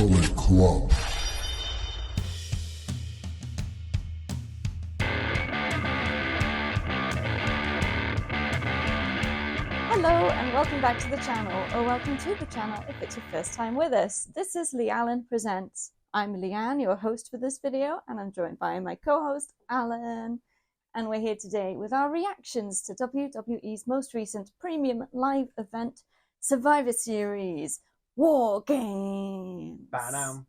Bullet Club. Hello and welcome back to the channel, or welcome to the channel if it's your first time with us. This is Leanne Presents. I'm Leanne, your host for this video, and I'm joined by my co-host, Alan. And we're here today with our reactions to WWE's most recent premium live event, Survivor Series War Games. Ba-dum.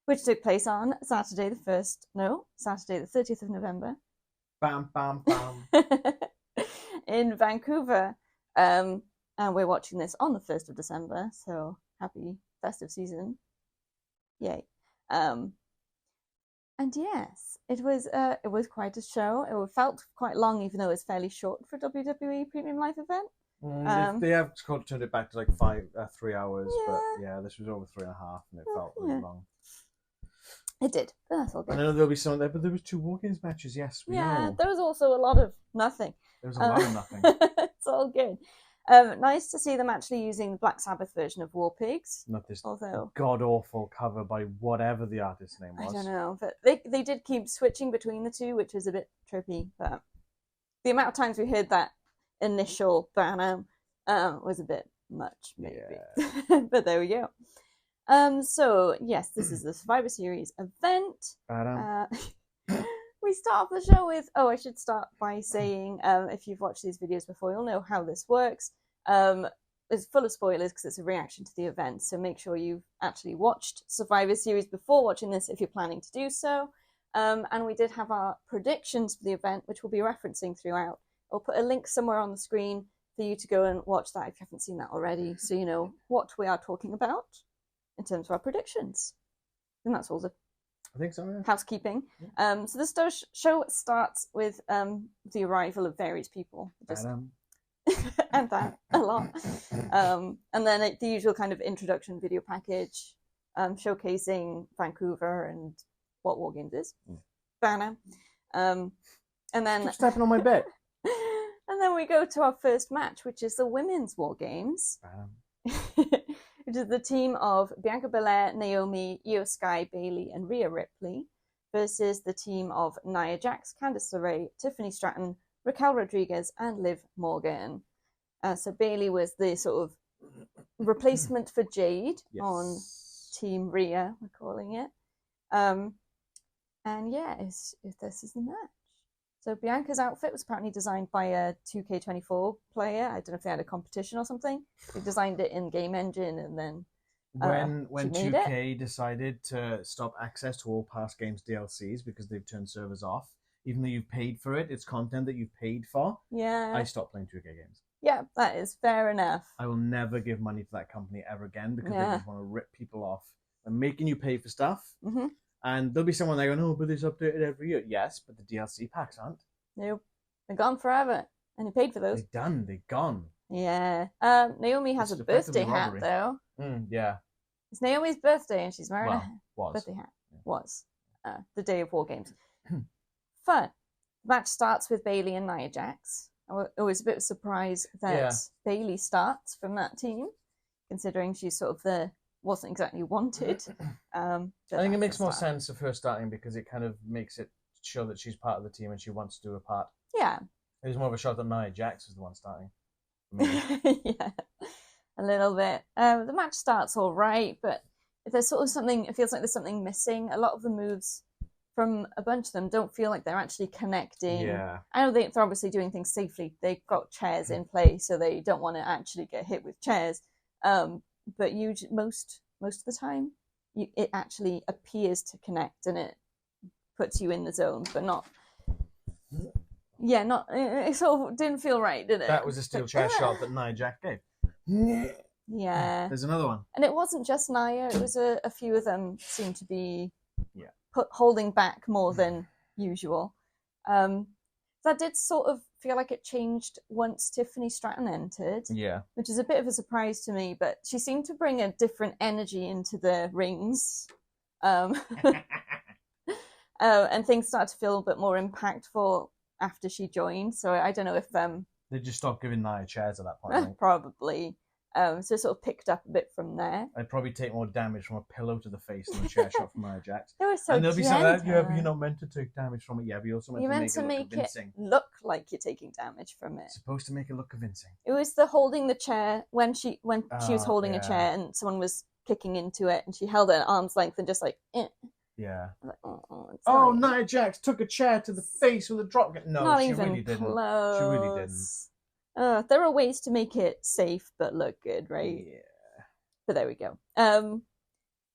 Which took place on Saturday the 30th of November. Bam, bam, bam. In Vancouver. And we're watching this on the 1st of December, so happy festive season. Yay. And yes, it was quite a show. It felt quite long, even though it was fairly short for WWE Premium Live event. They have turned it back to like 3 hours, yeah. But yeah, this was over 3.5, and it felt really long. It did, but that's all good. I know there'll be some there, but there was 2 War Games matches. Yes, we know. There was also a lot of nothing. There was a lot of nothing. It's all good. Nice to see them actually using the Black Sabbath version of War Pigs. Not this although god-awful cover by whatever the artist's name was. I don't know, but they did keep switching between the two, which was a bit trippy. But the amount of times we heard that initial banner was a bit much, maybe. Yeah. But there we go. So yes, this is the Survivor Series event. We start off the show with, I should start by saying, if you've watched these videos before, you'll know how this works. It's full of spoilers because it's a reaction to the event, so make sure you've actually watched Survivor Series before watching this if you're planning to do so. And we did have our predictions for the event, which we'll be referencing throughout. I'll put a link somewhere on the screen for you to go and watch that if you haven't seen that already, so you know what we are talking about in terms of our predictions. And that's all the I think so, yeah. Housekeeping. So the show starts with the arrival of various people. And that, a lot. And then the usual kind of introduction video package, showcasing Vancouver and what War Games is. Banner. And then... Keep stepping on my bed. And then we go to our first match, which is the Women's War Games. Which is the team of Bianca Belair, Naomi, Io Sky, Bayley, and Rhea Ripley versus the team of Nia Jax, Candice LaRae, Tiffany Stratton, Raquel Rodriguez, and Liv Morgan. So Bayley was the sort of replacement for Jade on Team Rhea, we're calling it. And yeah, this is the match. So Bianca's outfit was apparently designed by a 2K24 player. I don't know if they had a competition or something. They designed it in game engine, and then when 2K decided to stop access to all past games DLCs because they've turned servers off, even though you've paid for it, it's content that you've paid for. Yeah, I stopped playing 2K games. Yeah, that is fair enough. I will never give money to that company ever again because they just want to rip people off and making you pay for stuff. Mm-hmm. And there'll be someone there going, "Oh, but it's updated every year." Yes, but the DLC packs aren't. Nope. They're gone forever. And you paid for those. They're done. They're gone. Yeah. Naomi has a birthday hat, though. Yeah. It's Naomi's birthday, and she's wearing a was. birthday hat. Yeah. Was. The day of War Games. Fun. The match starts with Bayley and Nia Jax. I was a bit surprised that Bayley starts from that team, considering she's sort of wasn't exactly wanted. I think it makes more sense of her starting because it kind of makes it show that she's part of the team and she wants to do a part. Yeah. It was more of a shot that Nia Jax was the one starting. Yeah, a little bit. The match starts all right, but there's sort of something, it feels like there's something missing. A lot of the moves from a bunch of them don't feel like they're actually connecting. Yeah. I know they're obviously doing things safely. They've got chairs in place, so they don't want to actually get hit with chairs. But most of the time, it actually appears to connect and it puts you in the zone, but not. Yeah, not. It sort of didn't feel right, did it? That was a steel chair shot that Nia Jax gave. Yeah. There's another one. And it wasn't just Nia. It was a few of them seemed to be holding back more than usual. That did sort of feel like it changed once Tiffany Stratton entered. Yeah. Which is a bit of a surprise to me, but she seemed to bring a different energy into the rings. And things started to feel a bit more impactful after she joined. So I don't know if... They just stopped giving Nia chairs at that point. Probably. So it sort of picked up a bit from there. I'd probably take more damage from a pillow to the face than a chair shot from Nia Jax. They were so and there'll be some gentle. yeah, but you're not meant to take damage from it. Yeah, but you're also meant to make it look convincing. It look like you're taking damage from it. It's supposed to make it look convincing. It was the holding the chair when she was holding a chair and someone was kicking into it and she held it at arm's length and just like, eh. Yeah. Like, oh, Nia Jax took a chair to the face with a drop. No, not she even really didn't. Close. She really didn't. There are ways to make it safe but look good, right? Yeah. But there we go.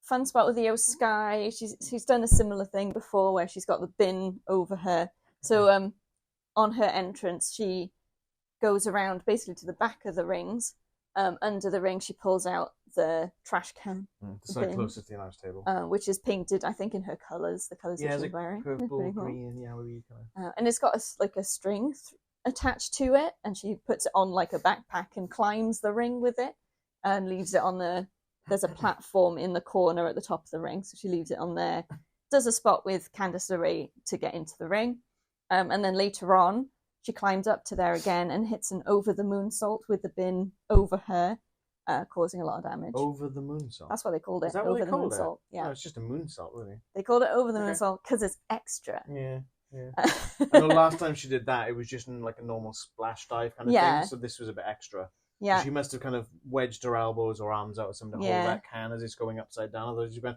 Fun spot with Io Sky. She's done a similar thing before where she's got the bin over her. So on her entrance, she goes around basically to the back of the rings. Under the ring, she pulls out the trash can. It's like closest to the announce table. Which is painted, I think, in her colours. The colours that she's wearing. Purple, cool. green, yellowy colour. And it's got a string attached to it, and she puts it on like a backpack and climbs the ring with it, and leaves it on there's a platform in the corner at the top of the ring, so she leaves it on there. Does a spot with Candice LaRae to get into the ring, and then later on she climbs up to there again and hits an over the moonsault with the bin over her, causing a lot of damage. Over the moonsault? That's what they called it. Is that over what they the called moonsault. it? Yeah. No, it's just a moonsault, really. They called it over the moonsault because it's extra. Yeah. I know last time she did that, it was just in like a normal splash dive kind of thing, so this was a bit extra. Yeah. So she must have kind of wedged her elbows or arms out or something to hold that can as it's going upside down. Otherwise, she went,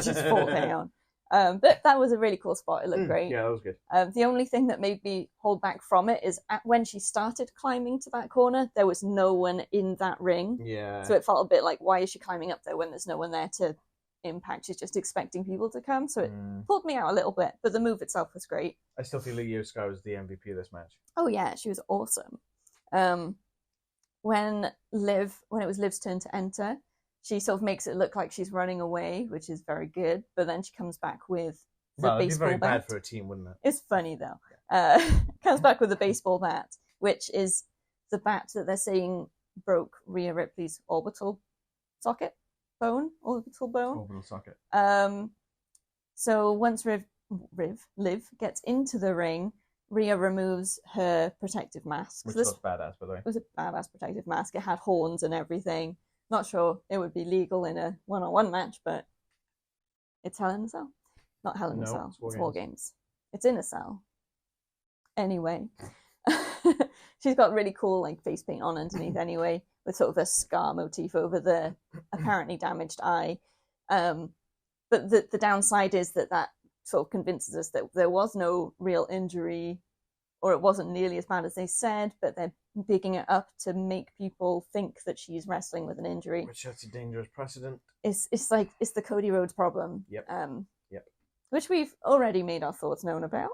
just falling on. But that was a really cool spot. It looked great. Yeah, that was good. The only thing that made me hold back from it is when she started climbing to that corner, there was no one in that ring. Yeah. So it felt a bit like, why is she climbing up there when there's no one there to impact? She's just expecting people to come. So it pulled me out a little bit. But the move itself was great. I still feel like Io Sky was the MVP of this match. Oh, yeah. She was awesome. When it was Liv's turn to enter, she sort of makes it look like she's running away, which is very good. But then she comes back with the baseball bat. It'd be very bad for a team, wouldn't it? It's funny, though. Comes back with the baseball bat, which is the bat that they're saying broke Rhea Ripley's orbital bone. Orbital socket. So once Liv gets into the ring, Rhea removes her protective mask. Which was badass, by the way. It was a badass protective mask. It had horns and everything. Not sure it would be legal in a one-on-one match, but it's Hell in a Cell. Not Hell in a Cell. It's War Games. It's in a cell. Anyway. She's got really cool like face paint on underneath anyway, with sort of a scar motif over the apparently damaged eye. But the downside is that sort of convinces us that there was no real injury, or it wasn't nearly as bad as they said, but they're bigging it up to make people think that she's wrestling with an injury. Which that's a dangerous precedent. It's the Cody Rhodes problem. Yep. Which we've already made our thoughts known about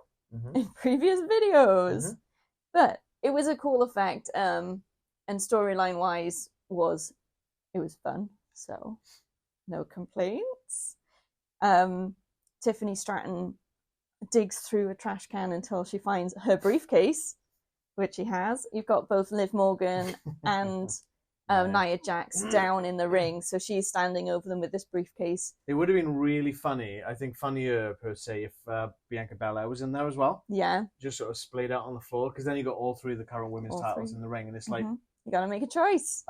in previous videos. But it was a cool effect, and storyline wise it was fun, so no complaints. Tiffany Stratton digs through a trash can until she finds her briefcase, which she has. You've got both Liv Morgan and Nia Jax down in the ring, so she's standing over them with this briefcase. It would have been really funny, I think funnier per se, if Bianca Belair was in there as well. Yeah. Just sort of splayed out on the floor, because then you got all three of the current women's titles in the ring, and it's like... You gotta make a choice.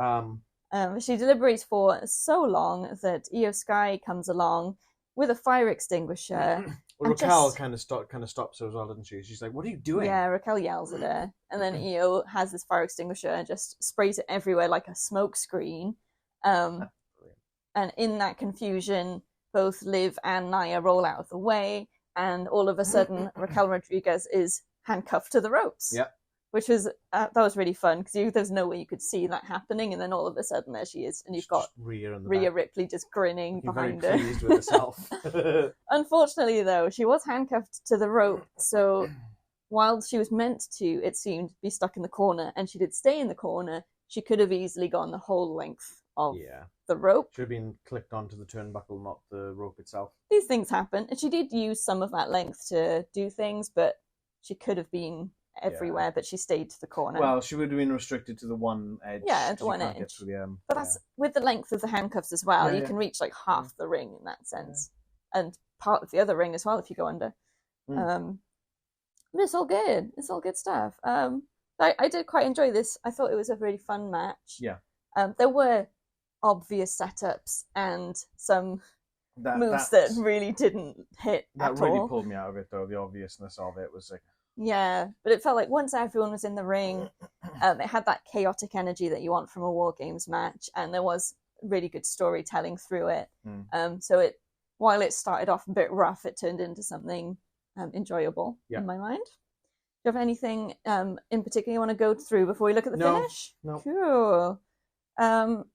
She deliberates for so long that Io Sky comes along with a fire extinguisher. Well, Raquel kind of stops her as well, doesn't she? She's like, "What are you doing?" Yeah, Raquel yells at her, and then Io has this fire extinguisher and just sprays it everywhere like a smoke screen. And in that confusion, both Liv and Nia roll out of the way, and all of a sudden, Raquel Rodriguez is handcuffed to the ropes. Yep. Which was that was really fun because there's no way you could see that happening, and then all of a sudden there she is, and you've got Rhea Ripley just grinning behind her. Pleased with herself. Unfortunately, though, she was handcuffed to the rope, so while she was meant to, it seemed, be stuck in the corner, and she did stay in the corner, she could have easily gone the whole length of the rope. Should have been clicked onto the turnbuckle, not the rope itself. These things happen, and she did use some of that length to do things, but she could have been everywhere, but she stayed to the corner. Well, she would have been restricted to the one edge. Yeah, the one edge. But that's with the length of the handcuffs as well. You can reach like half the ring in that sense, and part of the other ring as well if you go under. But it's all good. It's all good stuff. I did quite enjoy this. I thought it was a really fun match. Yeah. There were obvious setups and some moves that really didn't hit that at really all. pulled me out of it, though. The obviousness of it was like... Yeah, but it felt like once everyone was in the ring, it had that chaotic energy that you want from a War Games match, and there was really good storytelling through it. So while it started off a bit rough, it turned into something enjoyable in my mind. Do you have anything in particular you want to go through before we look at the finish? No. Cool.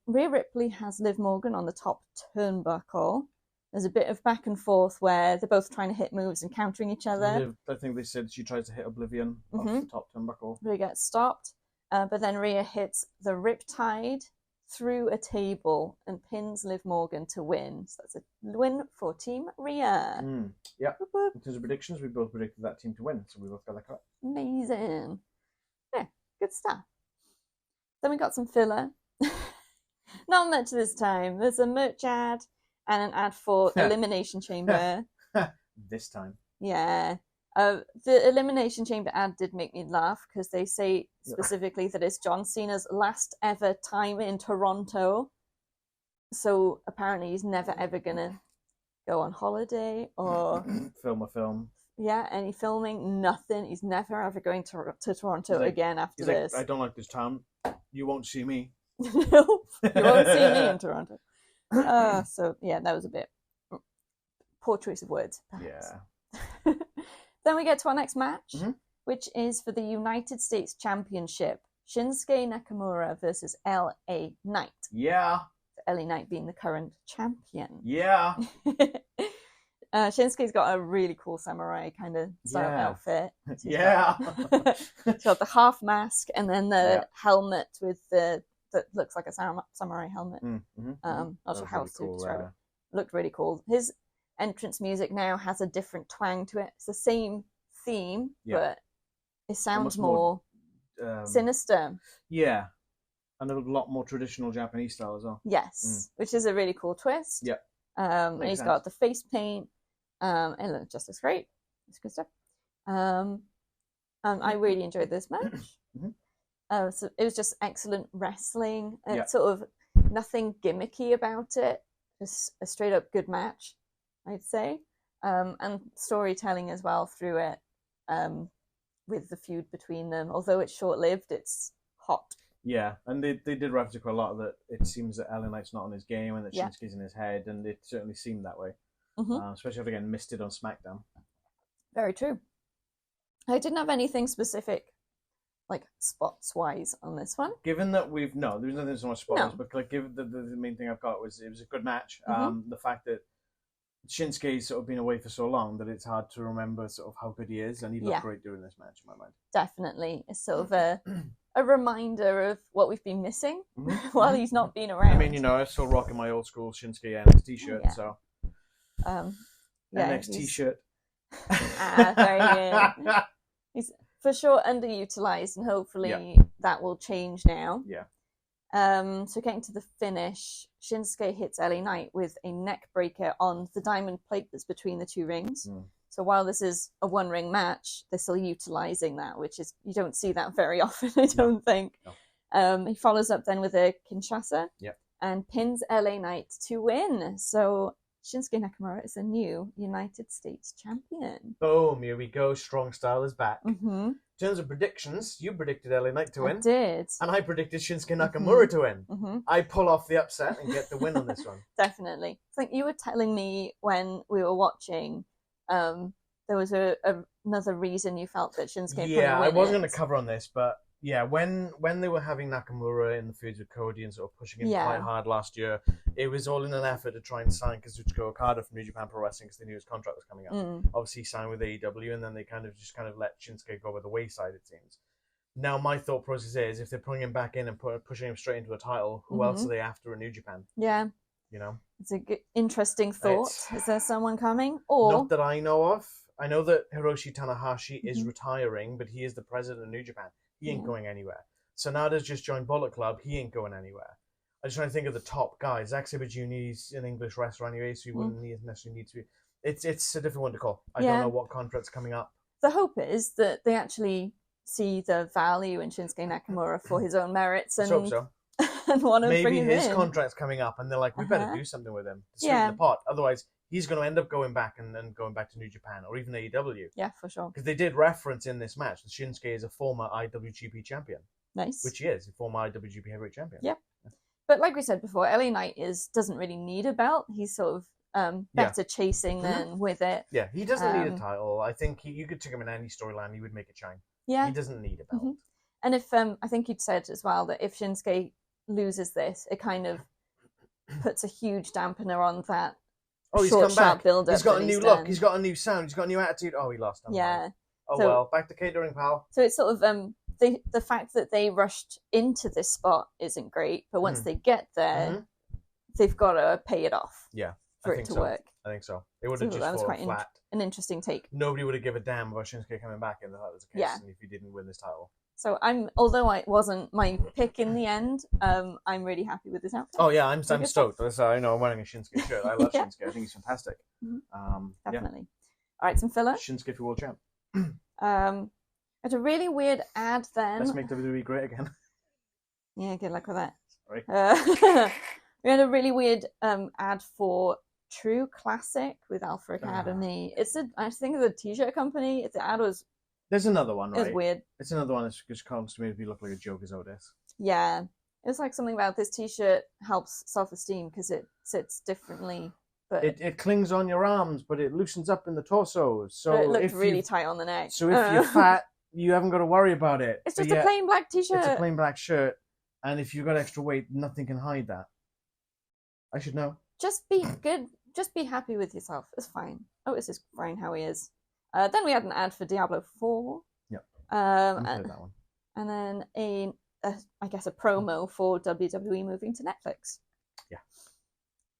Rhea Ripley has Liv Morgan on the top turnbuckle. There's a bit of back and forth where they're both trying to hit moves and countering each other. Liv, I think they said she tries to hit Oblivion off the top turnbuckle. Rhea gets stopped, but then Rhea hits the Riptide through a table and pins Liv Morgan to win. So that's a win for Team Rhea. Yeah. In terms of predictions, we both predicted that team to win, so we both got that correct. Amazing. Yeah, good stuff. Then we got some filler. Not much this time. There's a merch ad and an ad for Elimination Chamber. This time. Yeah. The Elimination Chamber ad did make me laugh because they say specifically that it's John Cena's last ever time in Toronto. So apparently he's never ever going to go on holiday or... film a film. Yeah, any filming, nothing. He's never ever going to Toronto again after this. I don't like this town. You won't see me. No, you won't see me in Toronto. So yeah, that was a bit poor choice of words. Perhaps. Yeah. Then we get to our next match, which is for the United States Championship. Shinsuke Nakamura versus LA Knight. Yeah. LA Knight being the current champion. Yeah. Shinsuke's got a really cool samurai kind of style outfit. Yeah. He's got the half mask and then the helmet with that looks like a samurai helmet. Not sure how else to describe it. Looked really cool. His entrance music now has a different twang to it. It's the same theme, but it sounds more sinister. Yeah. And a lot more traditional Japanese style as well. Yes, which is a really cool twist. Yeah. And he's got the face paint. It looks just as great. It's good stuff. I really enjoyed this match. So it was just excellent wrestling. Sort of nothing gimmicky about it. Just a straight up good match, I'd say. And storytelling as well through it, with the feud between them. Although it's short lived, it's hot. Yeah, and they did reference quite a lot that it seems that LA Knight's not on his game and that Shinsuke's in his head, and it certainly seemed that way. Especially after getting missed it on SmackDown. Very true. I didn't have anything specific, like spots-wise, on this one. Given that there was nothing so much spots, but like, given the main thing I've got was it was a good match. The fact that Shinsuke's sort of been away for so long that it's hard to remember sort of how good he is, and he looked great during this match in my mind. Definitely. It's sort of a reminder of what we've been missing while he's not been around. I mean, I'm still rocking my old school Shinsuke NXT shirt, so... NXT shirt. Very good. He's for sure underutilized, and hopefully that will change now. Yeah. So getting to the finish, Shinsuke hits LA Knight with a neck breaker on the diamond plate that's between the two rings. So while this is a one-ring match, they're still utilizing that, which is, you don't see that very often, I don't think. No. He follows up then with a Kinshasa and pins LA Knight to win. So Shinsuke Nakamura is a new United States champion. Boom, here we go. Strong Style is back. In terms of predictions, you predicted LA Knight to win. I did. And I predicted Shinsuke Nakamura to win. I pull off the upset and get the win on this one. Definitely. I think you were telling me when we were watching, there was another reason you felt that Shinsuke probably win I wasn't going to cover on this, but yeah, when they were having Nakamura in the feuds with Cody and sort of pushing him quite hard last year, it was all in an effort to try and sign Kazuchika Okada from New Japan Pro Wrestling because they knew his contract was coming up. Obviously, he signed with AEW, and then they kind of let Shinsuke go by the wayside, it seems. Now, my thought process is, if they're putting him back in and pushing him straight into a title, who else are they after in New Japan? Yeah. You know? It's a good, interesting thought. Is there someone coming? Or not that I know of. I know that Hiroshi Tanahashi is retiring, but he is the president of New Japan. He ain't going anywhere. Sanada's just joined Bullet Club. He ain't going anywhere. I'm just trying to think of the top guys. Zack Sabre Jr. is an English wrestler anyway, so he wouldn't necessarily need to be. It's a different one to call. I don't know what contract's coming up. The hope is that they actually see the value in Shinsuke Nakamura for his own merits. And I hope so. and want to bring maybe him his in. contract's coming up, and they're like, we better do something with him to sweeten Yeah. the pot. Otherwise, he's going to end up going back and going back to New Japan or even AEW. Yeah, for sure. Because they did reference in this match that Shinsuke is a former IWGP champion. Nice. Which he is, a former IWGP heavyweight champion. Yep. But like we said before, LA Knight doesn't really need a belt. He's sort of better chasing than with it. Yeah, he doesn't need a title. I think you could take him in any storyline, he would make it shine. Yeah. He doesn't need a belt. Mm-hmm. And if I think you'd said as well that if Shinsuke loses this, it kind of puts a huge dampener on that. Oh, he's come back. Build-up he's got a new look. He's got a new sound. He's got a new attitude. Oh, he lost. Yeah. Oh, so, well, back to catering, pal. So it's sort of the fact that they rushed into this spot isn't great, but once they get there, they've got to pay it off. Yeah, for it to work. I think so. It would have just fallen flat. An interesting take. Nobody would have given a damn about Shinsuke coming back if that was the case, and if he didn't win this title. So although it wasn't my pick in the end, I'm really happy with this outfit. Oh yeah, I'm stoked. I know I'm wearing a Shinsuke shirt. I love Shinsuke. I think he's fantastic. Definitely. All right, some filler. Shinsuke for world champ. It's a really weird ad then. Let's make WWE great again. Yeah, good luck with that. Sorry. We had a really weird ad for True Classic with Alpha Academy. I think it's a t-shirt company. The ad was... There's another one, right? It was weird. It's another one that just comes to me look like a joke as Otis. Yeah. It was like something about this t-shirt helps self-esteem because it sits differently. But it clings on your arms, but it loosens up in the torso. So it looks really tight on the neck. So if you're fat, you haven't got to worry about it. It's just a plain black t-shirt. It's a plain black shirt. And if you've got extra weight, nothing can hide that. I should know. Just be good. Just be happy with yourself. It's fine. Otis is fine how he is. Then we had an ad for Diablo 4. Yep. And that one. And then I guess a promo for WWE moving to Netflix. Yeah.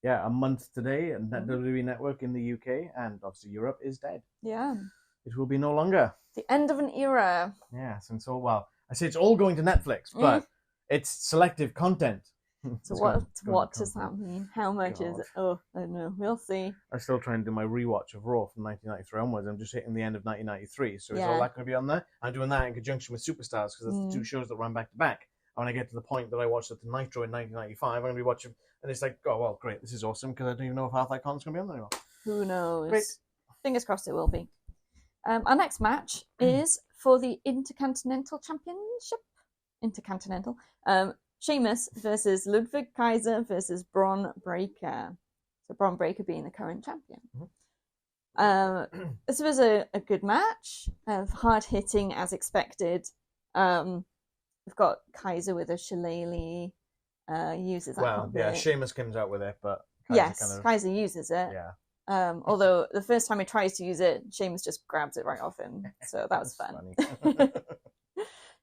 Yeah, a month today, and that WWE Network in the UK and obviously Europe is dead. Yeah. It will be no longer. The end of an era. Yeah, since I say it's all going to Netflix, but it's selective content. So what does that mean? How much is it? Oh, I don't know. We'll see. I'm still trying to do my rewatch of Raw from 1993 onwards. I'm just hitting the end of 1993. So is all that going to be on there? I'm doing that in conjunction with Superstars because that's the two shows that run back to back. And when I get to the point that I watched at the Nitro in 1995, I'm going to be watching, and it's like, oh, well, great, this is awesome because I don't even know if half that con's going to be on there anymore. Who knows? Great. Fingers crossed it will be. Our next match is for the Intercontinental Championship. Intercontinental. Sheamus versus Ludwig Kaiser versus Bron Breakker. So Bron Breakker being the current champion. This was a good match, hard hitting as expected. We've got Kaiser with a shillelagh. Uses that. Well, yeah, Sheamus comes out with it, but Kaiser Kaiser uses it. Yeah. Although the first time he tries to use it, Sheamus just grabs it right off him. So that was fun.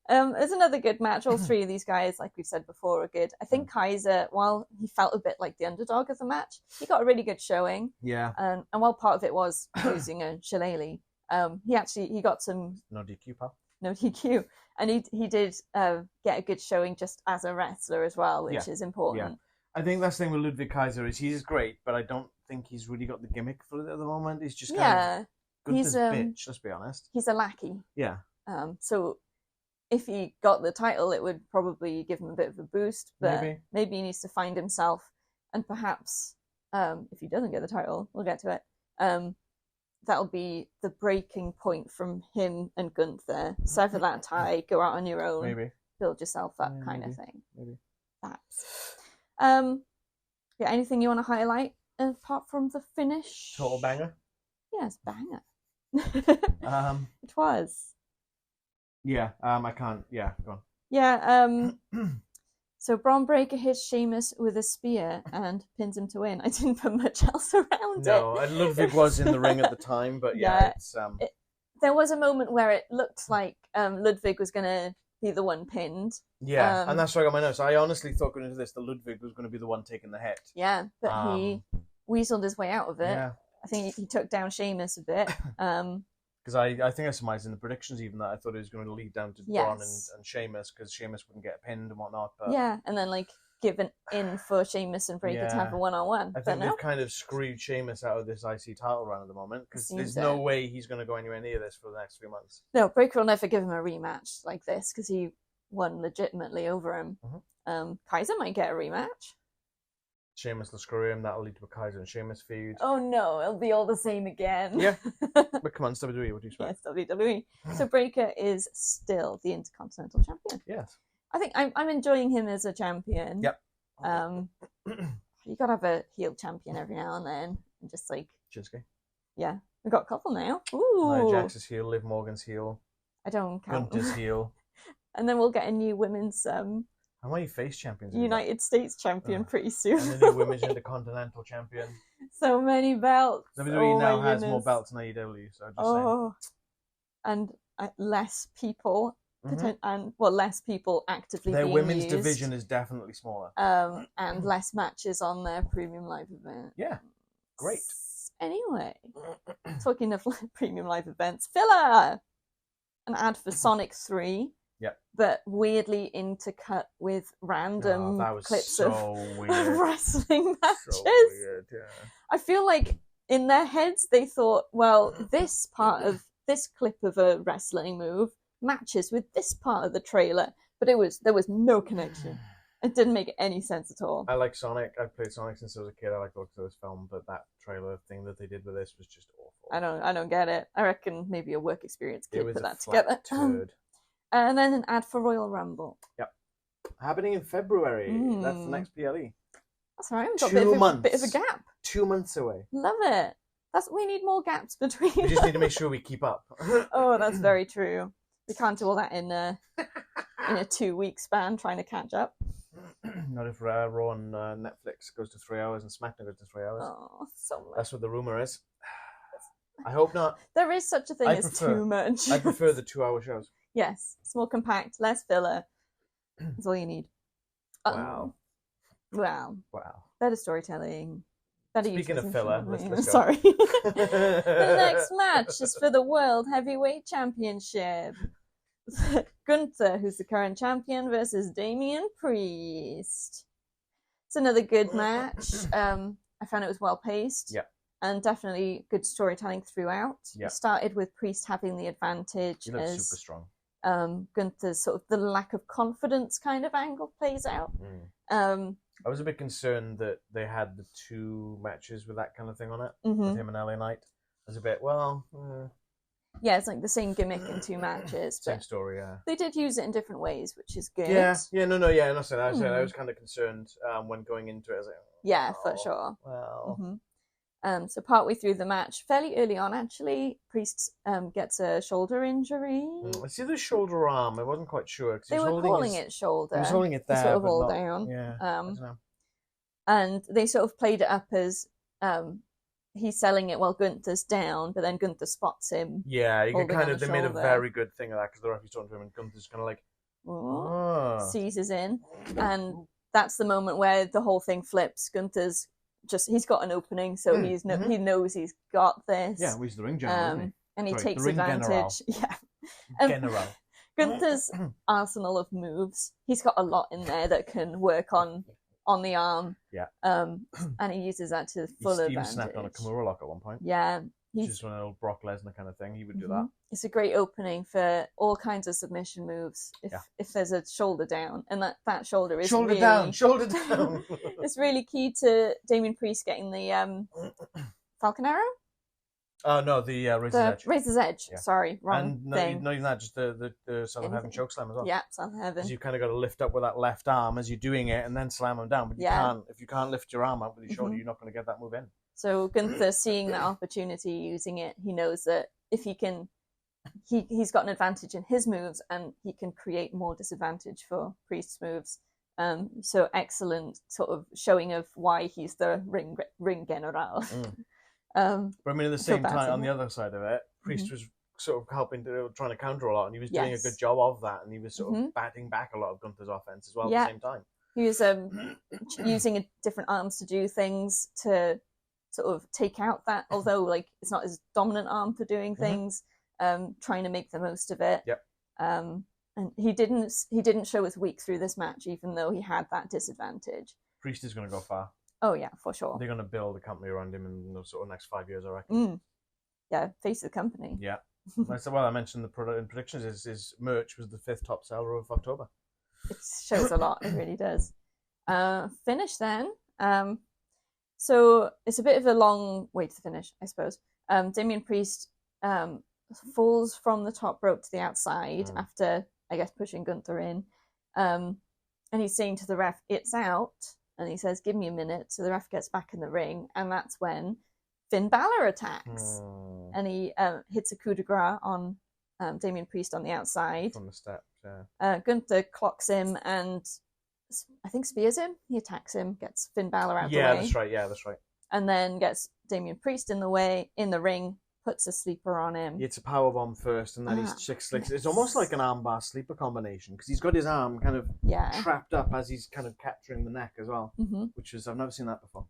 There's another good match. All three of these guys, like we've said before, are good. I think Kaiser, while he felt a bit like the underdog of the match, he got a really good showing. Yeah. And while part of it was using a shillelagh, he got some... No DQ, pal. No DQ. And he did get a good showing just as a wrestler as well, which is important. Yeah. I think that's the thing with Ludwig Kaiser is he's great, but I don't think he's really got the gimmick for it at the moment. He's just kind of Gunther's bitch, let's be honest. He's a lackey. Yeah. So if he got the title, it would probably give him a bit of a boost, but maybe he needs to find himself, and perhaps if he doesn't get the title, we'll get to it, that'll be the breaking point from him and Gunther. Sever that tie, go out on your own, build yourself up, kind of thing. Maybe. That's anything you want to highlight apart from the finish? Total banger. Yes, banger. It was. Yeah, I can't. Yeah, go on. Yeah, so Bron Breakker hits Sheamus with a spear and pins him to win. I didn't put much else around it. No, and Ludwig was in the ring at the time, but it's... there was a moment where it looked like Ludwig was going to be the one pinned. Yeah, and that's why I got my notes. I honestly thought going into this that Ludwig was going to be the one taking the hit. Yeah, but he weaseled his way out of it. Yeah. I think he took down Sheamus a bit. Because I think I surmised in the predictions even that I thought it was going to lead down to Bron and Sheamus because Sheamus wouldn't get pinned and whatnot. But yeah, and then given in for Sheamus and Breakker to have a one-on-one. I think they've kind of screwed Sheamus out of this IC title run at the moment because there's no way he's going to go anywhere near this for the next few months. No, Breakker will never give him a rematch like this because he won legitimately over him. Kaiser might get a rematch. Sheamus will screw him. That'll lead to a Kaiser and Sheamus feud. Oh no, it'll be all the same again. Yeah. But come on, it's WWE. What do you expect? Yes, WWE. So Breakker is still the Intercontinental Champion. Yes. I think I'm enjoying him as a champion. Yep. You gotta have a heel champion every now and then. And just like... Shinsuke. Yeah. We've got a couple now. Ooh. Nia Jax's heel, Liv Morgan's heel. I don't count. Gunther's heel. And then we'll get a new women's... How many face champions? United States champion pretty soon. And the new women's Intercontinental champion. So many belts. WWE now has more belts than AEW, so just saying. And less people, and less people actively their being women's used. division is definitely smaller. And less matches on their premium live event. Yeah, great. Anyway, talking of premium live events, filler! An ad for Sonic 3. Yep. But weirdly intercut with random clips of wrestling matches. So weird, yeah. I feel like in their heads they thought, well, this part of this clip of a wrestling move matches with this part of the trailer, but there was no connection. It didn't make any sense at all. I like Sonic. I've played Sonic since I was a kid. I like the this film, but that trailer thing that they did with this was just awful. I don't get it. I reckon maybe a work experience kid put that together. Turd. And then an ad for Royal Rumble. Yep. Happening in February. That's the next PLE. That's all right. We've got a bit of a gap. 2 months away. Love it. We need more gaps between. We just need to make sure we keep up. Oh, that's very true. We can't do all that in a 2-week span trying to catch up. Not if Raw on Netflix goes to 3 hours and SmackDown goes to 3 hours. Oh, so much. That's what the rumor is. I hope not. There is such a thing as too much. I prefer the 2-hour shows. Yes, it's more compact, less filler. That's all you need. Wow. Better storytelling. Speaking of filler, let's go. Sorry. The next match is for the World Heavyweight Championship. Gunther, who's the current champion, versus Damian Priest. It's another good match. I found it was well paced. Yeah. And definitely good storytelling throughout. Yeah. It started with Priest having the advantage. He looks super strong. Gunther's sort of the lack of confidence kind of angle plays out. I was a bit concerned that they had the 2 matches with that kind of thing on it, with him and LA Knight. I was a bit, yeah, it's like the same gimmick in 2 matches. Same story, yeah. They did use it in different ways, which is good. Yeah, I was kind of concerned when going into it. I was like, yeah, for sure. Well. So partway through the match, fairly early on actually, Priest gets a shoulder injury. I see the shoulder arm. I wasn't quite sure. They were calling it shoulder. He was holding it there, sort of but all not, down. Yeah, I don't know. And they sort of played it up as he's selling it while Gunther's down, but then Gunther spots him. Yeah, you could they made a very good thing of that because the referee's talking to him and Gunther's kind of like, seizes in. And that's the moment where the whole thing flips. Gunther's he's got an opening, so he knows he's got this. Yeah, he's the ring general, isn't he? And he takes advantage. Yeah. General. Gunther's arsenal of moves, he's got a lot in there that can work on the arm. Yeah. And he uses that to full advantage. He snapped on a Kimura lock at one point. Yeah. Just an old Brock Lesnar kind of thing. He would do that. It's a great opening for all kinds of submission moves. If there's a shoulder down, and that shoulder is shoulder down. It's really key to Damian Priest getting the Falcon Arrow. Oh no, the Razor's Edge. Razor's Edge. Yeah. Sorry, wrong and thing. Not even that, just the South of Heaven chokeslam as well. Yeah, South of Heaven. Because you kind of got to lift up with that left arm as you're doing it, and then slam them down. But you can't. If you can't lift your arm up with your shoulder, you're not going to get that move in. So Gunther, seeing that opportunity, using it, he knows that if he can, he's got an advantage in his moves, and he can create more disadvantage for Priest's moves. So excellent sort of showing of why he's the ring general. But I mean, at the same time, on the other side of it, Priest was sort of trying to counter a lot, and he was doing a good job of that, and he was sort of batting back a lot of Gunther's offense as well at the same time. He was using different arms to do things to sort of take out that, although like it's not his dominant arm for doing things, trying to make the most of it. Yep. And he didn't show his weak through this match, even though he had that disadvantage. Priest is going to go far. Oh yeah, for sure. They're going to build a company around him in the sort of next 5 years, I reckon. Yeah, face of the company. Yeah. I mentioned in predictions his merch was the 5th top seller of October. it shows a lot. It really does. Finish then. So it's a bit of a long way to the finish, I suppose. Damian Priest falls from the top rope to the outside after, I guess, pushing Gunther in. And he's saying to the ref, "It's out." And he says, "Give me a minute." So the ref gets back in the ring, and that's when Finn Balor attacks. And he hits a coup de grace on Damian Priest on the outside. From the steps, yeah. Gunther clocks him and I think spears him. He attacks him, gets Finn Balor out the way. Yeah, that's right. And then gets Damian Priest in the ring, puts a sleeper on him. It's a powerbomb first, and then he's slicks. It's almost like an armbar sleeper combination, because he's got his arm kind of trapped up as he's kind of capturing the neck as well, which is, I've never seen that before.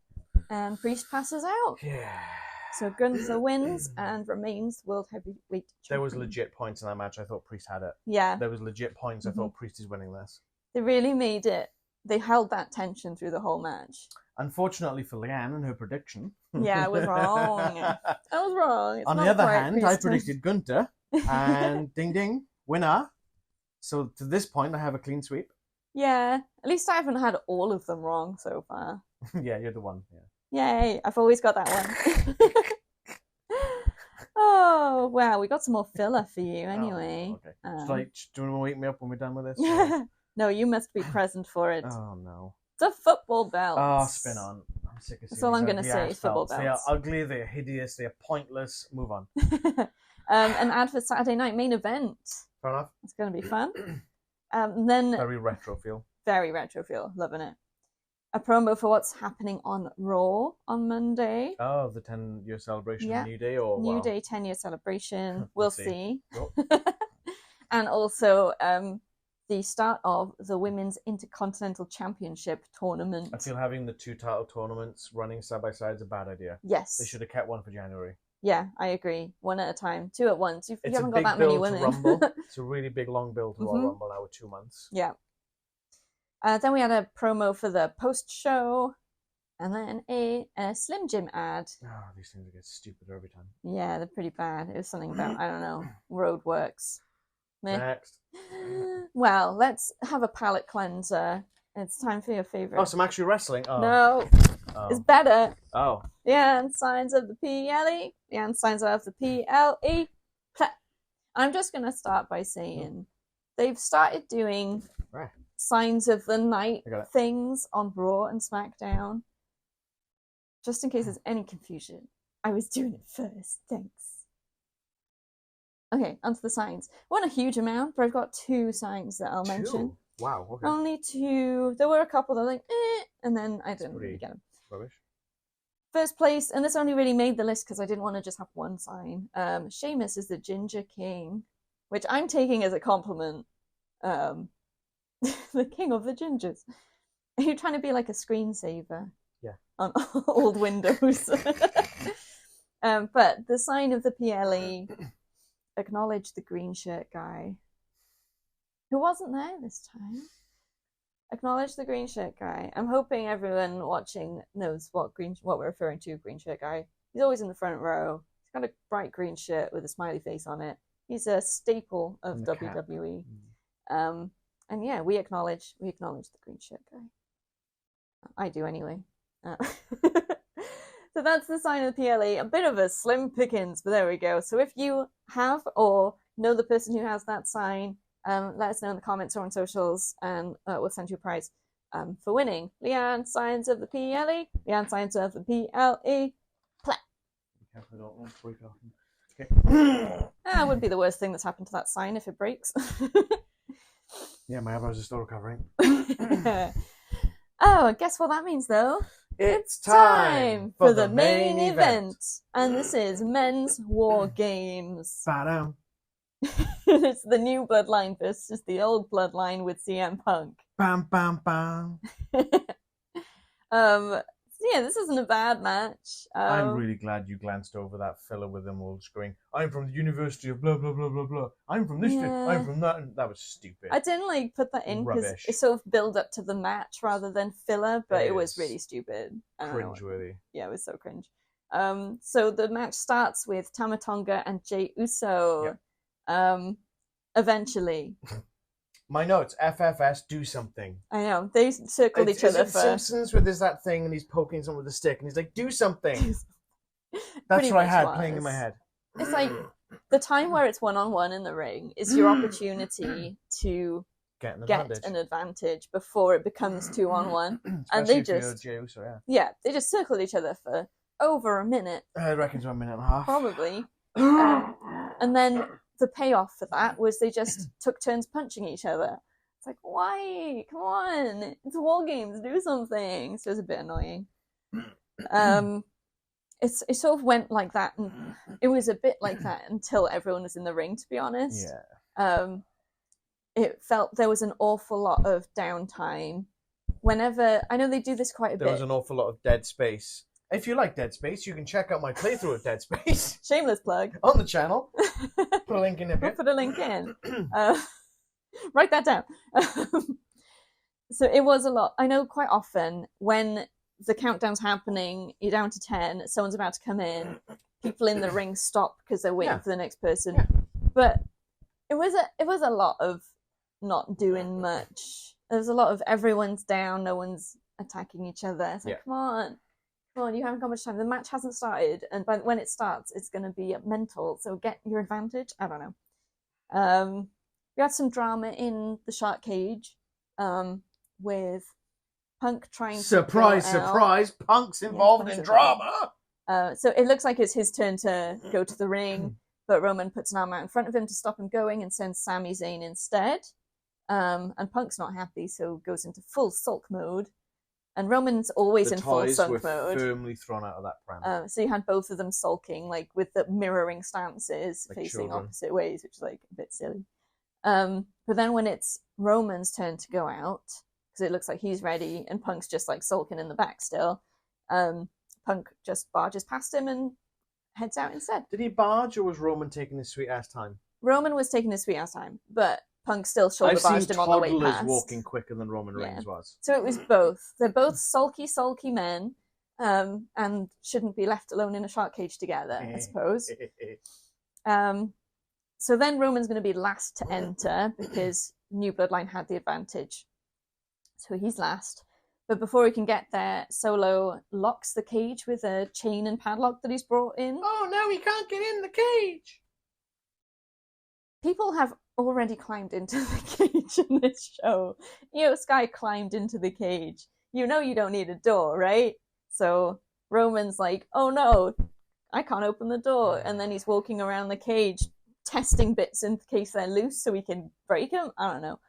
And Priest passes out. Yeah. So Gunther wins and remains World Heavyweight Champion. There was legit points in that match. I thought Priest had it. Yeah. There was legit points. I thought Priest is winning this. They really made it. They held that tension through the whole match. Unfortunately for Leanne and her prediction. Yeah, I was wrong. I was wrong. It's On the other hand, I predicted Gunther, and ding ding, winner. So to this point, I have a clean sweep. Yeah, at least I haven't had all of them wrong so far. Yeah, you're the one. Yeah. Yay, I've always got that one. Oh, wow, we got some more filler for you anyway. Oh, okay. Do you want to wake me up when we're done with this? No, you must be present for it. Oh, no. It's a football belt. Oh, spin on. I'm sick of seeing That's all I'm going to say is football belts. They are ugly, they are hideous, they are pointless. Move on. An ad for Saturday night main event. Fair enough. It's going to be fun. Then very retro feel. Very retro feel. Loving it. A promo for what's happening on Raw on Monday. Oh, the 10-year celebration of New Day? Or New Day 10-year celebration. We'll see. And also the start of the Women's Intercontinental Championship tournament. I feel having the two title tournaments running side by side is a bad idea. Yes. They should have kept one for January. Yeah, I agree. One at a time. Two at once. You haven't got that many women. It's a really big, long build to Royal Rumble now with 2 months. Yeah. Then we had a promo for the post-show, and then a Slim Jim ad. Oh, these things get stupider every time. Yeah, they're pretty bad. It was something about, I don't know, Roadworks. Meh. Next. Well, let's have a palate cleanser. It's time for your favorite. Oh, some actual wrestling? Oh. No. Oh. It's better. Oh. Yeah, and signs of the PLE. Yeah, and signs of the PLE. I'm just going to start by saying they've started doing signs of the night things on Raw and SmackDown. Just in case there's any confusion, I was doing it first. Thanks. Okay, onto the signs. Not a huge amount, but I've got 2 signs that I'll mention. Wow, okay. Only 2. There were a couple that were like, and then I didn't really get them. Rubbish. First place, and this only really made the list because I didn't want to just have one sign. Sheamus is the Ginger King, which I'm taking as a compliment. The king of the gingers. Are you trying to be like a screensaver? Yeah. On old Windows. But the sign of the PLE, acknowledge the green shirt guy, who wasn't there this time. Acknowledge the green shirt guy. I'm hoping everyone watching knows what we're referring to, green shirt guy. He's always in the front row. He's got a bright green shirt with a smiley face on it. He's a staple of WWE. And yeah, we acknowledge the green shirt guy. I do anyway. So that's the sign of the PLE. A bit of a slim pickings, but there we go. So if you have or know the person who has that sign, let us know in the comments or on socials, and we'll send you a prize for winning. Leanne, signs of the PLE. Leanne, signs of the PLE. Play. Okay. That would be the worst thing that's happened to that sign if it breaks. Yeah, my eyebrows are still recovering. Oh, guess what that means, though? It's time for the main event. And this is Men's War Games. Ba-dum. It's the new bloodline versus the old bloodline with CM Punk. Bam, bam, bam. Yeah, this isn't a bad match. I'm really glad you glanced over that filler with them all just going, I'm from the University of blah, blah, blah, blah, blah. I'm from this, I'm from that. And that was stupid. I didn't put that in because it sort of build up to the match rather than filler, but it was really stupid. Cringe-worthy. Yeah, it was so cringe. So the match starts with Tama Tonga and Jey Uso. Yep. Eventually. My notes, FFS, do something. I know. They circled each other for... Simpsons where there's that thing and he's poking someone with a stick and he's like, do something. That's what I had playing in my head. It's like the time where it's one-on-one in the ring is your opportunity to get an advantage before it becomes 2-on-1. And they just... Yeah, they just circled each other for over a minute. I reckon it's 1.5 minutes. Probably. And then the payoff for that was they just took turns punching each other. It's like, why? Come on. It's War Games. Do something. So it was a bit annoying. It sort of went like that. And it was a bit like that until everyone was in the ring, to be honest. Yeah. It felt there was an awful lot of downtime. Whenever... I know they do this quite a bit. There was an awful lot of dead space. If you like Dead Space, you can check out my playthrough of Dead Space. Shameless plug. On the channel. Put a link in a bit. We'll put a link in. Write that down. So it was a lot. I know quite often when the countdown's happening, you're down to 10, someone's about to come in, people in the ring stop because they're waiting for the next person. Yeah. But it was a lot of not doing much. There's a lot of everyone's down, no one's attacking each other. It's like, come on, you haven't got much time. The match hasn't started, and when it starts, it's going to be mental. So get your advantage. I don't know. We had some drama in the shark cage with Punk trying to... Surprise! Punk's involved in drama! So it looks like it's his turn to go to the ring, but Roman puts an arm out in front of him to stop him going and sends Sami Zayn instead. And Punk's not happy, so goes into full sulk mode. And Roman's always in full sulk mode. Firmly thrown out of that pram. So you had both of them sulking, like with the mirroring stances, like facing opposite ways, which is like a bit silly. But then when it's Roman's turn to go out, because it looks like he's ready, and Punk's just like sulking in the back still, Punk just barges past him and heads out instead. Did he barge, or was Roman taking his sweet ass time? Roman was taking his sweet ass time, but Punk still shoulder barged him on the way past. I've seen toddlers walking quicker than Roman Reigns was. So it was both. They're both sulky men, and shouldn't be left alone in a shark cage together, I suppose. So then Roman's going to be last to enter because New Bloodline had the advantage. So he's last. But before he can get there, Solo locks the cage with a chain and padlock that he's brought in. Oh, no, he can't get in the cage! People have already climbed into the cage in this show. Io Sky climbed into the cage. You know you don't need a door, right? So Roman's like, oh no, I can't open the door. And then he's walking around the cage, testing bits in case they're loose so he can break them. I don't know.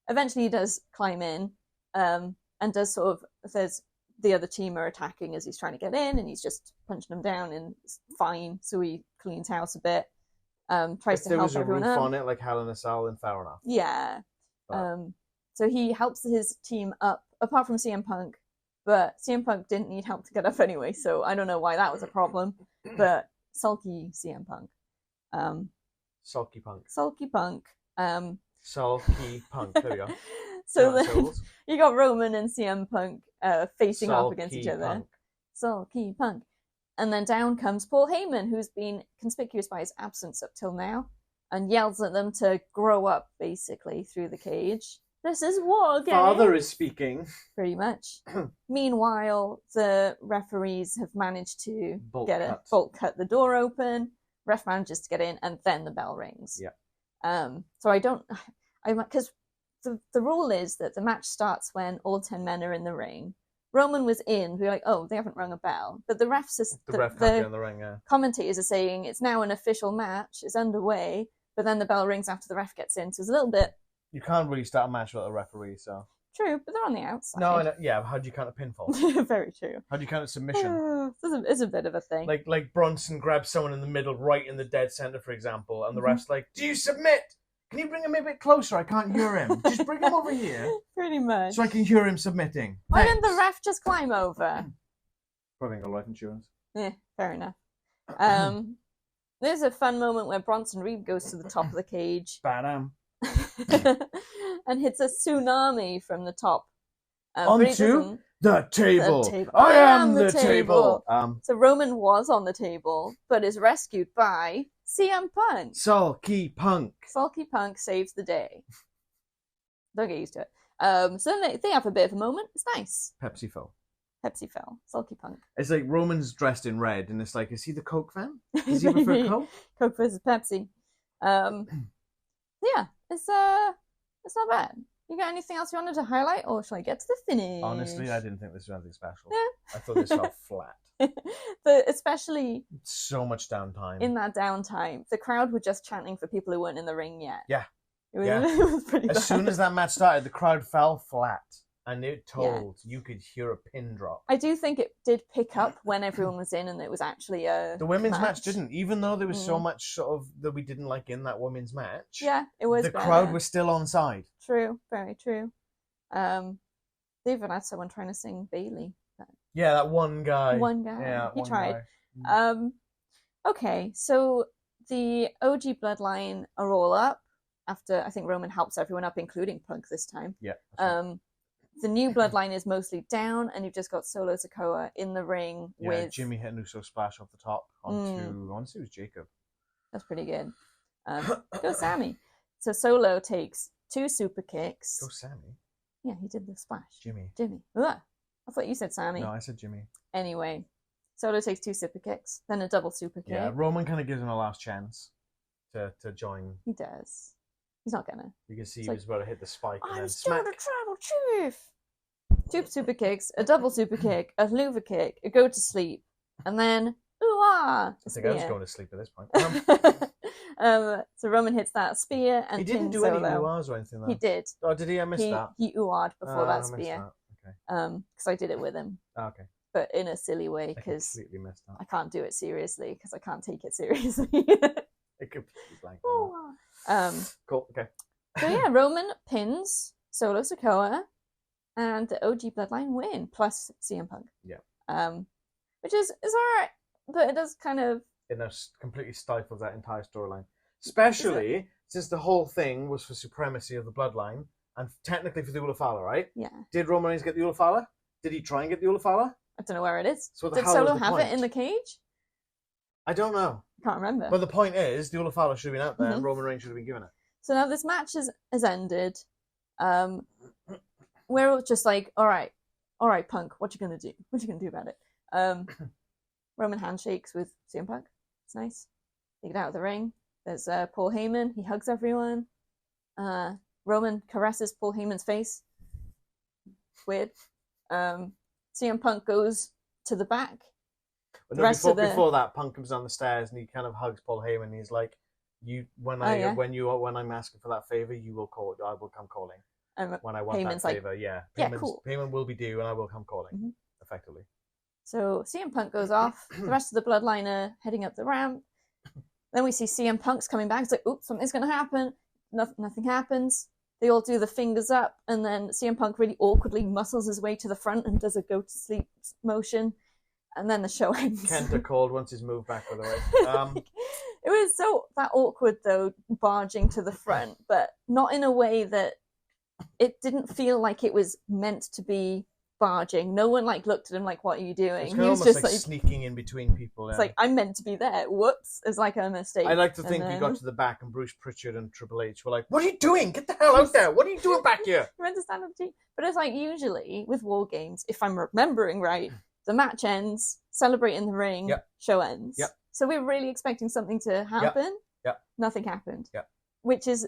Eventually he does climb in, and does sort of, there's the other team are attacking as he's trying to get in, and he's just punching them down, and it's fine. So he cleans house a bit. Tries to help everyone up. If there was a roof on it, like Hell in a Cell, then fair enough. Yeah. So he helps his team up, apart from CM Punk, but CM Punk didn't need help to get up anyway, so I don't know why that was a problem. But sulky CM Punk. Sulky Punk. Sulky Punk. Sulky Punk. There we go. So then you got Roman and CM Punk facing off against each other. Punk. Sulky Punk. And then down comes Paul Heyman, who's been conspicuous by his absence up till now, and yells at them to grow up, basically, through the cage. This is War Games! Father is speaking. Pretty much. Meanwhile, the referees have managed to bolt cut the door open, ref manages to get in, and then the bell rings. Yeah. So because the rule is that the match starts when all 10 men are in the ring. Roman was in, we were like, oh, they haven't rung a bell. But the refs are... the ring, yeah. Commentators are saying it's now an official match, it's underway, but then the bell rings after the ref gets in, so it's a little bit... You can't really start a match without a referee, so... True, but they're on the outside. No, yeah, how do you count a pinfall? Very true. How do you count a submission? It's a bit of a thing. Like Bronson grabs someone in the middle, right in the dead centre, for example, and the ref's like, do you submit? Can you bring him a bit closer? I can't hear him. Just bring him over here. Pretty much. So I can hear him submitting. Why didn't the ref just climb over? Probably got life insurance. Yeah, fair enough. There's a fun moment where Bronson Reed goes to the top of the cage. Bam. And hits a tsunami from the top. Onto the table. I am the table. So Roman was on the table, but is rescued by CM Punk. Sulky Punk. Sulky Punk saves the day. Don't get used to it. So then they have a bit of a moment. It's nice. Pepsi fell. Pepsi fell. Sulky Punk. It's like Roman's dressed in red, and it's like, is he the Coke fan? Does he prefer Coke? Coke versus Pepsi. Yeah, it's not bad. You got anything else you wanted to highlight, or shall I get to the finish? Honestly, I didn't think this was anything special. Yeah. I thought this felt flat. But especially so much downtime. In that downtime, the crowd were just chanting for people who weren't in the ring yet. Yeah. It was pretty bad. As soon as that match started, the crowd fell flat. And it told, you could hear a pin drop. I do think it did pick up when everyone was in and it was actually a The women's match didn't, even though there was so much sort of that we didn't like in that women's match. Yeah, it was The better. crowd was still on side. True, very true. They even had someone trying to sing Bailey. Yeah, that one guy. Yeah, he tried. Okay, so the OG bloodline are all up after I think Roman helps everyone up, including Punk this time. Yeah. The new bloodline is mostly down, and you've just got Solo Sikoa in the ring with Jimmy hit an Uso splash off the top onto, I want to say it was Jacob. That's pretty good. Go Sami. So Solo takes 2 super kicks. Go Sami? Yeah, he did the splash. Jimmy. Ugh. I thought you said Sami. No, I said Jimmy. Anyway, Solo takes 2 super kicks, then a double super kick. Yeah, Roman kind of gives him a last chance to join. He does. He's not gonna. You can see he was about to hit the spike and I'm then still smack. the tribal chief. 2 super kicks, a double super kick, a Luva kick, a go to sleep, and then ooh-ah! I think I was going to sleep at this point. So Roman hits that spear and he didn't do Solo. any ooh-ahs or anything. Though. He did. Oh, did he? I missed that. He ooh-ah'd before that I spear. That. Okay. Because I did it with him. Oh, okay. But in a silly way, because I completely missed that. I can't do it seriously because I can't take it seriously. It could be blank. Cool. Okay. So yeah, Roman pins Solo Sikoa, and the OG bloodline win plus CM Punk. Yeah. Which is alright, but it does kind of completely stifles that entire storyline, especially since the whole thing was for supremacy of the bloodline and technically for the Ulafala, right? Yeah. Did Roman Reigns get the Ulafala? Did he try and get the Ulafala? I don't know where it is. So did Solo have it in the cage? I don't know. Can't remember. But the point is, the Ulafala should have been out there, and Roman Reigns should have been given it. So now this match has ended. We're all just like, all right, Punk, what you gonna do? What you gonna do about it? Roman handshakes with CM Punk. It's nice. They get out of the ring. There's Paul Heyman. He hugs everyone. Roman caresses Paul Heyman's face. Weird. CM Punk goes to the back. But no, before that, Punk comes down the stairs and he kind of hugs Paul Heyman. And he's like, when I'm asking for that favor, you will call. I will come calling. When I want Heyman's that favor, cool. Payment will be due, and I will come calling. Effectively. So CM Punk goes off. The rest of the bloodline are heading up the ramp. Then we see CM Punk's coming back. It's like, oops, something's going to happen. Nothing happens. They all do the fingers up, and then CM Punk really awkwardly muscles his way to the front and does a go-to-sleep motion, and then the show ends. Kenta called once his move back, by the way. It was so that awkward, though, barging to the front, but not in a way that it didn't feel like it was meant to be barging. No one looked at him like, what are you doing? He was just like sneaking in between people. It's like, I'm meant to be there. Whoops. It's like a mistake. I like to think we got to the back and Bruce Pritchard and Triple H were like, what are you doing? Get the hell out there. What are you doing back here? You're meant to stand up to you. But it's like usually with War Games, if I'm remembering right, the match ends, celebrate in the ring, show ends. Yep. So we were really expecting something to happen. Yep. Nothing happened. Yep. Which is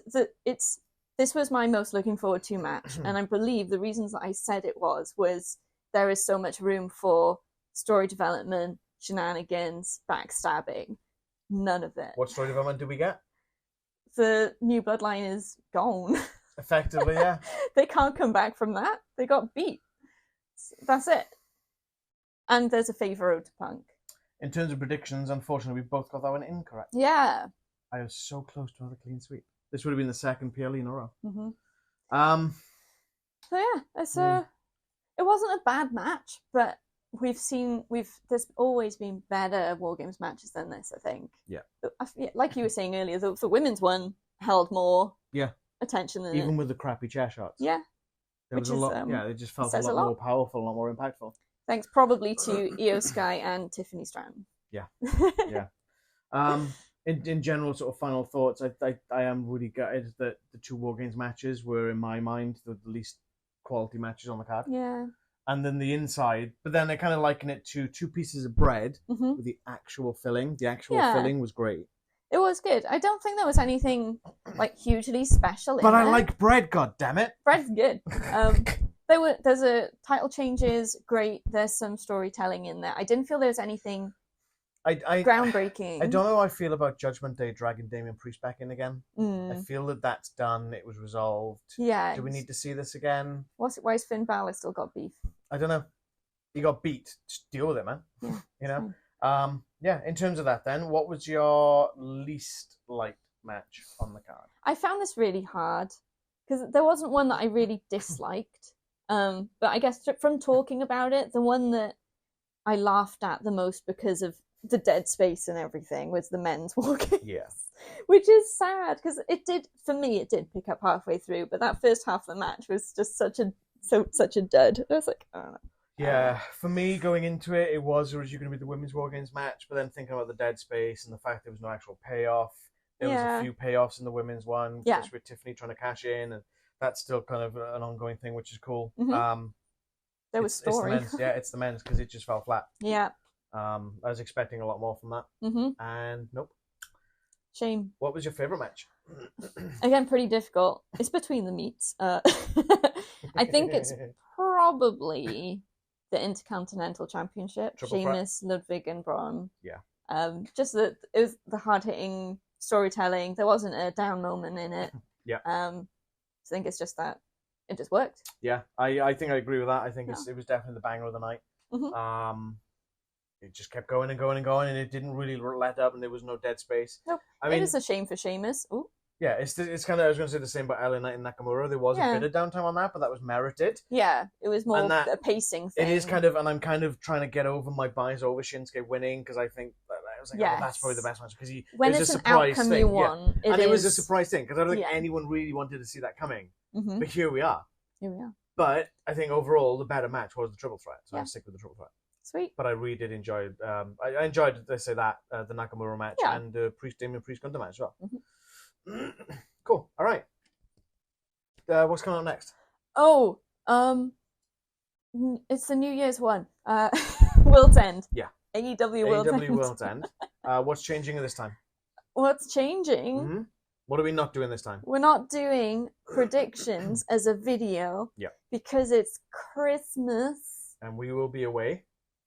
this was my most looking forward to match. And I believe the reasons that I said it was there is so much room for story development, shenanigans, backstabbing. None of it. What story development did we get? The new bloodline is gone. Effectively, yeah. They can't come back from that. They got beat. That's it. And there's a favor owed to Punk. In terms of predictions, unfortunately, we both got that one incorrect. Yeah. I was so close to another clean sweep. This would have been the second PLE in a row. Mm-hmm. So yeah, it wasn't a bad match, but there's always been better War Games matches than this, I think. Yeah. Like you were saying earlier, the women's one held more attention than even with the crappy chair shots. Yeah. There was a lot. It just felt a lot more powerful, a lot more impactful. Thanks probably to Io Sky and Tiffany Stratton. Yeah. Yeah. in general, sort of final thoughts, I am really gutted that the 2 War Games matches were, in my mind, the least quality matches on the card. Yeah. And then the inside, but then I kind of liken it to 2 pieces of bread with the actual filling. The actual filling was great. It was good. I don't think there was anything like hugely special in But I there. like bread, god damn it. Bread's good. There's a title changes, great. There's some storytelling in there. I didn't feel there was anything groundbreaking. I don't know how I feel about Judgment Day dragging Damian Priest back in again. I Mm. feel that that's done. It was resolved. Yeah. Do we need to see this again? Why has Finn Balor still got beef? I don't know. He got beat. Just deal with it, man. Yeah. You know? Yeah, in terms of that then, what was your least liked match on the card? I found this really hard because there wasn't one that I really disliked. But I guess from talking about it, the one that I laughed at the most because of the dead space and everything was the men's walking. Yeah. Which is sad because it did pick up halfway through, but that first half of the match was just such a dud. I was like, I don't know. Yeah, for me going into it, it was originally going to be the women's War Games match, but then thinking about the dead space and the fact there was no actual payoff, there was a few payoffs in the women's one, just with Tiffany trying to cash in, and that's still kind of an ongoing thing, which is cool. There was story. It's the men's because it just fell flat. Yeah. I was expecting a lot more from that, and nope. Shame. What was your favourite match? Again, pretty difficult. It's between the meats. I think it's probably the Intercontinental Championship. Sheamus, Ludwig, and Bron. Yeah. Just that it was the hard-hitting storytelling. There wasn't a down moment in it. Yeah. I think it's just that it just worked. Yeah, I think I agree with that. I think it was definitely the banger of the night. It just kept going and going and going, and it didn't really let up, and there was no dead space. Nope. I mean, it is a shame for Sheamus. Ooh. Yeah, it's kind of, I was going to say the same about LA Knight and Nakamura. There was a bit of downtime on that, but that was merited. Yeah, it was more a pacing thing. It is kind of, and I'm kind of trying to get over my bias over Shinsuke winning because I think I was like, that's probably the best match because when it's a surprise an outcome thing. You want, it was a surprise thing because I don't think anyone really wanted to see that coming. But here we are. But I think overall the better match was the triple threat, so I'm stick with the triple threat. Sweet. But I really did enjoy. I enjoyed, let's say that the Nakamura match and the Damian Priest Gunther match as well. Cool. All right. What's coming up next? Oh, it's the New Year's one. World's End. Yeah. AEW World's End. What's changing this time? What's changing? What are we not doing this time? We're not doing predictions as a video. Yeah. Because it's Christmas. And we will be away.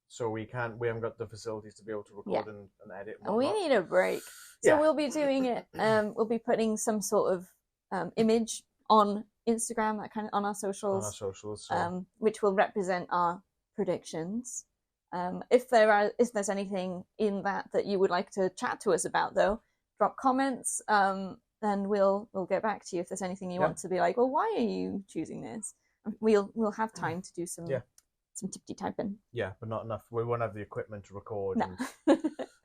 So we haven't got the facilities to be able to record and edit. And we need a break. So we'll be doing it. We'll be putting some sort of image on Instagram, that kind of on our socials. Which will represent our predictions. If there's anything in that you would like to chat to us about, though, drop comments. Then we'll get back to you if there's anything you want to be like. Well, why are you choosing this? We'll have time to do some. Some tipsy typing. Yeah, but not enough. We won't have the equipment to record. No.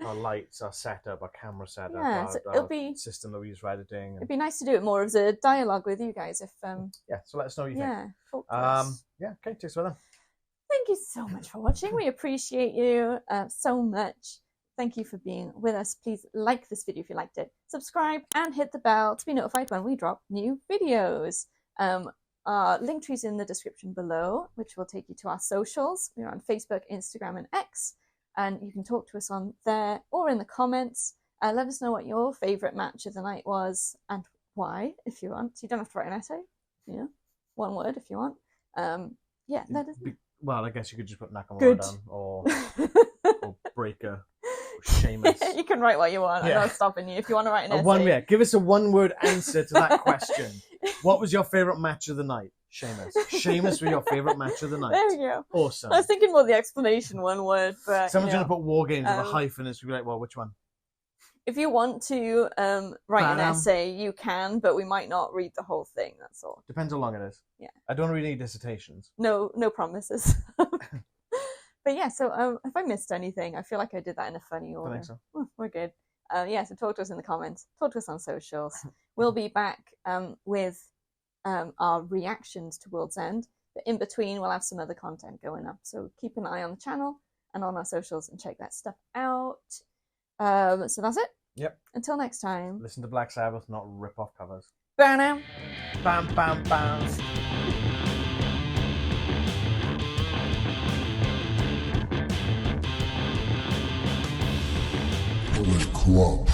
Our lights, our setup, our camera setup, our system that we use for editing. It'd be nice to do it more as a dialogue with you guys. If so let us know what you think. Talk to us. Okay, take care then. Thank you so much for watching. We appreciate you so much. Thank you for being with us. Please like this video if you liked it. Subscribe and hit the bell to be notified when we drop new videos. Our link tree's in the description below, which will take you to our socials. We're on Facebook, Instagram, and X, and you can talk to us on there or in the comments. Let us know what your favourite match of the night was and why, if you want. So you don't have to write an essay, one word if you want. Let us know. Well, I guess you could just put Nakamura down or Breaker. Sheamus. You can write what you want. I'm not stopping you. If you want to write an essay. Give us a one-word answer to that question. What was your favourite match of the night? Sheamus. Sheamus was your favourite match of the night. There we go. Awesome. I was thinking more the explanation, one word, but someone's going to put War Games with a hyphen. It's going to be like, well, which one? If you want to write an essay, you can, but we might not read the whole thing. That's all. Depends how long it is. Yeah. I don't really need dissertations. No promises. But so if I missed anything, I feel like I did that in a funny order. I think so. We're good. So talk to us in the comments. Talk to us on socials. We'll be back with our reactions to World's End. But in between, we'll have some other content going up. So keep an eye on the channel and on our socials and check that stuff out. So that's it. Yep. Until next time. Listen to Black Sabbath, not rip-off covers. Bam, Bam, bam, bam. Bullet Club.